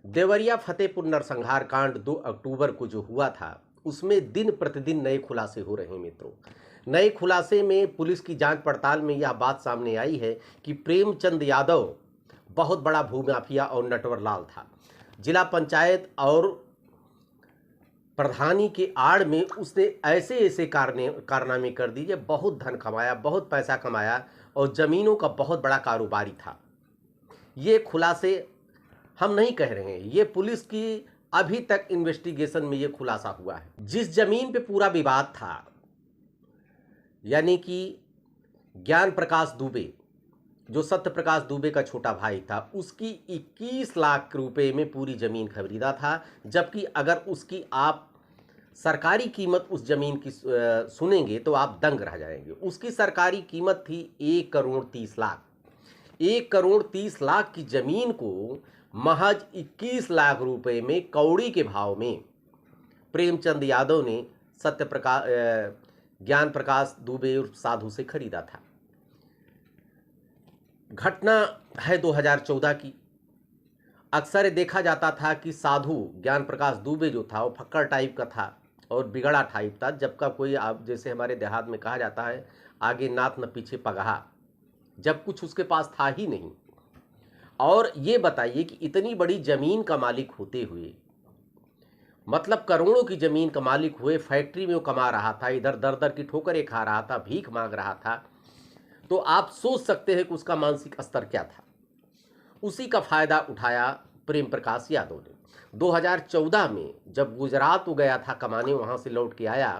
देवरिया फतेहपुर नरसंहार कांड 2 अक्टूबर को जो हुआ था, उसमें दिन प्रतिदिन नए खुलासे हो रहे हैं मित्रों। नए खुलासे में पुलिस की जांच पड़ताल में यह बात सामने आई है कि प्रेमचंद यादव बहुत बड़ा भूमाफिया और नटवरलाल था। जिला पंचायत और प्रधानी के आड़ में उसने ऐसे ऐसे कारनामे कर दिए, बहुत धन कमाया, बहुत पैसा कमाया और जमीनों का बहुत बड़ा कारोबारी था। ये खुलासे हम नहीं कह रहे हैं, ये पुलिस की अभी तक इन्वेस्टिगेशन में ये खुलासा हुआ है। जिस जमीन पे पूरा विवाद था, यानी कि ज्ञान प्रकाश दुबे, जो सत्य प्रकाश दुबे का छोटा भाई था, उसकी 21 लाख रुपए में पूरी जमीन खरीदा था। जबकि अगर उसकी आप सरकारी कीमत उस जमीन की सुनेंगे तो आप दंग रह जाएंगे। उसकी सरकारी कीमत थी 1 करोड़ 30 लाख। 1 करोड़ 30 लाख की जमीन को महज 21 लाख रुपए में कौड़ी के भाव में प्रेमचंद यादव ने सत्य प्रकाश ज्ञान प्रकाश दुबे उर्फ साधु से खरीदा था। घटना है 2014 की। अक्सर देखा जाता था कि साधु ज्ञान प्रकाश दुबे जो था वो फक्कड़ टाइप का था और बिगड़ा टाइप था। जबका कोई, आप जैसे हमारे देहात में कहा जाता है, आगे नात न पीछे पगहा, जब कुछ उसके पास था ही नहीं। और ये बताइए कि इतनी बड़ी जमीन का मालिक होते हुए, मतलब करोड़ों की जमीन का मालिक हुए, फैक्ट्री में वो कमा रहा था, इधर दर दर की ठोकरें खा रहा था, भीख मांग रहा था, तो आप सोच सकते हैं कि उसका मानसिक स्तर क्या था। उसी का फायदा उठाया प्रेम प्रकाश यादव ने। 2014 में जब गुजरात वो गया था कमाने, वहां से लौट के आया,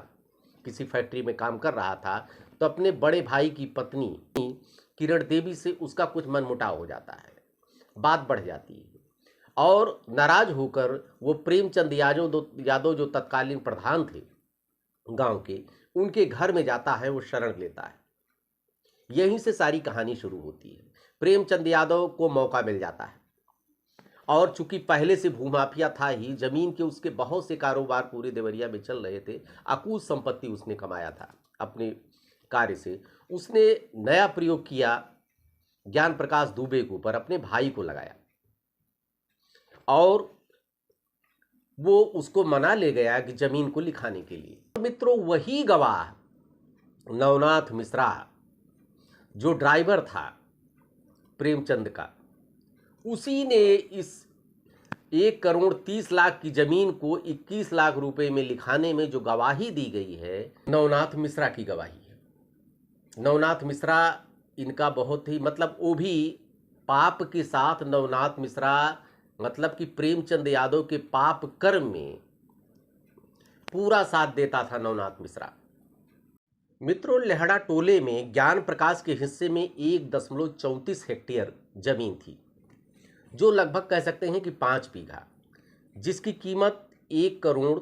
किसी फैक्ट्री में काम कर रहा था, तो अपने बड़े भाई की पत्नी किरण देवी से उसका कुछ मनमुटाव हो जाता है, बात बढ़ जाती है और नाराज होकर वो प्रेमचंद यादव जो तत्कालीन प्रधान थे गांव के, उनके घर में जाता है, वो शरण लेता है। यहीं से सारी कहानी शुरू होती है। प्रेमचंद यादव को मौका मिल जाता है और चूंकि पहले से भूमाफिया था ही, जमीन के उसके बहुत से कारोबार पूरे देवरिया में चल रहे थे, अकूत संपत्ति उसने कमाया था अपने कार्य से। उसने नया प्रयोग किया, ज्ञान प्रकाश दुबे के ऊपर अपने भाई को लगाया और वो उसको मना ले गया कि जमीन को लिखाने के लिए। मित्रों, वही गवाह नवनाथ मिश्रा, जो ड्राइवर था प्रेमचंद का, उसी ने इस 1 करोड़ 30 लाख की जमीन को 21 लाख रुपए में लिखाने में जो गवाही दी गई है, नवनाथ मिश्रा की गवाही है। नवनाथ मिश्रा इनका बहुत ही, मतलब वो भी पाप के साथ, नवनाथ मिश्रा मतलब कि प्रेमचंद यादव के पाप कर्म में पूरा साथ देता था नवनाथ मिश्रा। मित्रों, लेहड़ा टोले में ज्ञान प्रकाश के हिस्से में 1.34 हेक्टेयर जमीन थी, जो लगभग कह सकते हैं कि 5 बीघा, जिसकी कीमत 1 करोड़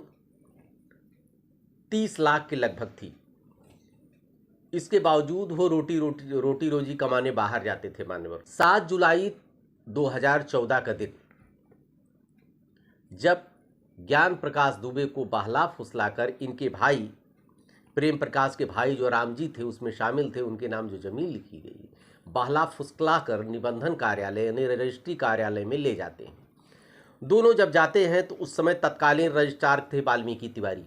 30 लाख के लगभग थी। इसके बावजूद वो रोटी रोजी कमाने बाहर जाते थे मान्यवर। 7 जुलाई 2014 का दिन, जब ज्ञान प्रकाश दुबे को बहला फुसलाकर इनके भाई, प्रेम प्रकाश के भाई जो रामजी थे उसमें शामिल थे, उनके नाम जो जमीन लिखी गई, बहला फुसला कर निबंधन कार्यालय यानी रजिस्ट्री कार्यालय में ले जाते हैं। दोनों जब जाते हैं तो उस समय तत्कालीन रजिस्ट्रार थे वाल्मीकि तिवारी।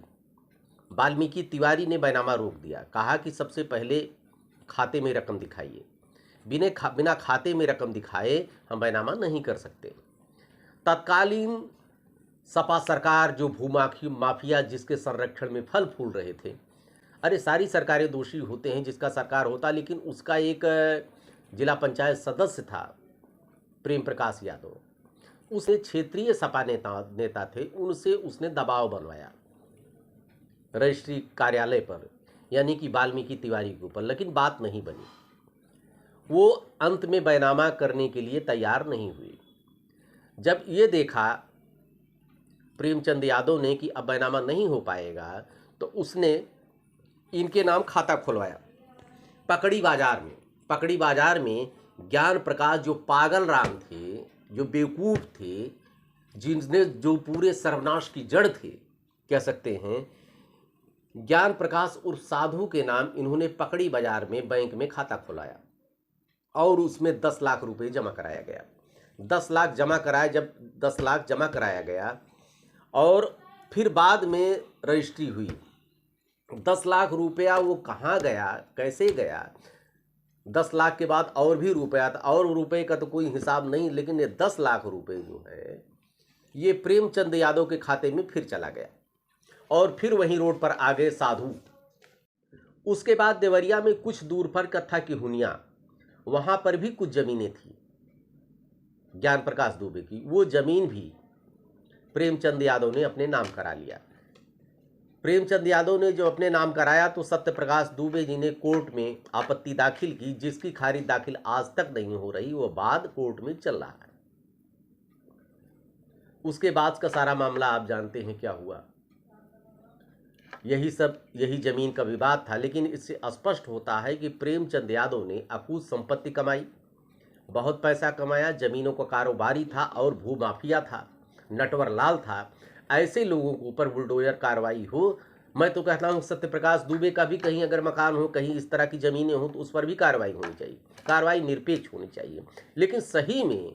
वाल्मीकि तिवारी ने बैनामा रोक दिया, कहा कि सबसे पहले खाते में रकम दिखाइए, बिना खाते में रकम दिखाए हम बैनामा नहीं कर सकते। तत्कालीन सपा सरकार, जो माफिया जिसके संरक्षण में फल फूल रहे थे, अरे सारी सरकारें दोषी होते हैं जिसका सरकार होता, लेकिन उसका एक जिला पंचायत सदस्य था प्रेम प्रकाश यादव, उसे क्षेत्रीय सपा नेता थे, उनसे उसने दबाव बनवाया रजिस्ट्री कार्यालय पर, यानी कि वाल्मीकि तिवारी के ऊपर, लेकिन बात नहीं बनी। वो अंत में बैनामा करने के लिए तैयार नहीं हुए। जब ये देखा प्रेमचंद यादव ने कि अब बैनामा नहीं हो पाएगा, तो उसने इनके नाम खाता खुलवाया पकड़ी बाजार में। ज्ञान प्रकाश जो पागल राम थे, जो बेवकूफ़ थे, जिनने जो पूरे सर्वनाश की जड़ थे कह सकते हैं, ज्ञान प्रकाश उर्फ साधु के नाम इन्होंने पकड़ी बाजार में बैंक में खाता खुलाया और उसमें 10 लाख रुपए जमा कराया गया। 10 लाख जमा कराए, जब 10 लाख जमा कराया गया और फिर बाद में रजिस्ट्री हुई, 10 लाख रुपया वो कहाँ गया, कैसे गया, 10 लाख के बाद और भी रुपया था, और रुपये का तो कोई हिसाब नहीं, लेकिन ये 10 लाख रुपए जो है ये प्रेमचंद यादव के खाते में फिर चला गया और फिर वहीं रोड पर आ गए साधु। उसके बाद देवरिया में कुछ दूर पर कत्था की हुनिया, वहां पर भी कुछ जमीनें थी ज्ञान प्रकाश दुबे की, वो जमीन भी प्रेमचंद यादव ने अपने नाम करा लिया। प्रेमचंद यादव ने जो अपने नाम कराया तो सत्य प्रकाश दुबे जी ने कोर्ट में आपत्ति दाखिल की, जिसकी खारिज दाखिल आज तक नहीं हो रही, वो बाद कोर्ट में चल रहा है। उसके बाद का सारा मामला आप जानते हैं क्या हुआ, यही जमीन का विवाद था। लेकिन इससे स्पष्ट होता है कि प्रेमचंद यादव ने अकूत संपत्ति कमाई, बहुत पैसा कमाया, जमीनों का कारोबारी था और भूमाफिया था, नटवर लाल था। ऐसे लोगों के ऊपर बुलडोजर कार्रवाई हो। मैं तो कहता हूँ सत्य प्रकाश दुबे का भी कहीं अगर मकान हो, कहीं इस तरह की जमीनें हो तो उस पर भी कार्रवाई होनी चाहिए, कार्रवाई निरपेक्ष होनी चाहिए। लेकिन सही में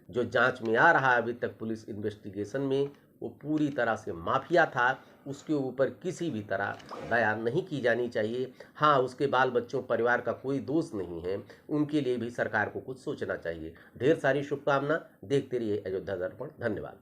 जो जांच में आ रहा है अभी तक पुलिस इन्वेस्टिगेशन में, वो पूरी तरह से माफिया था, उसके ऊपर किसी भी तरह दया नहीं की जानी चाहिए। हाँ, उसके बाल बच्चों परिवार का कोई दोष नहीं है, उनके लिए भी सरकार को कुछ सोचना चाहिए। ढेर सारी शुभकामना, देखते रहिए अयोध्या दर्पण। धन्यवाद।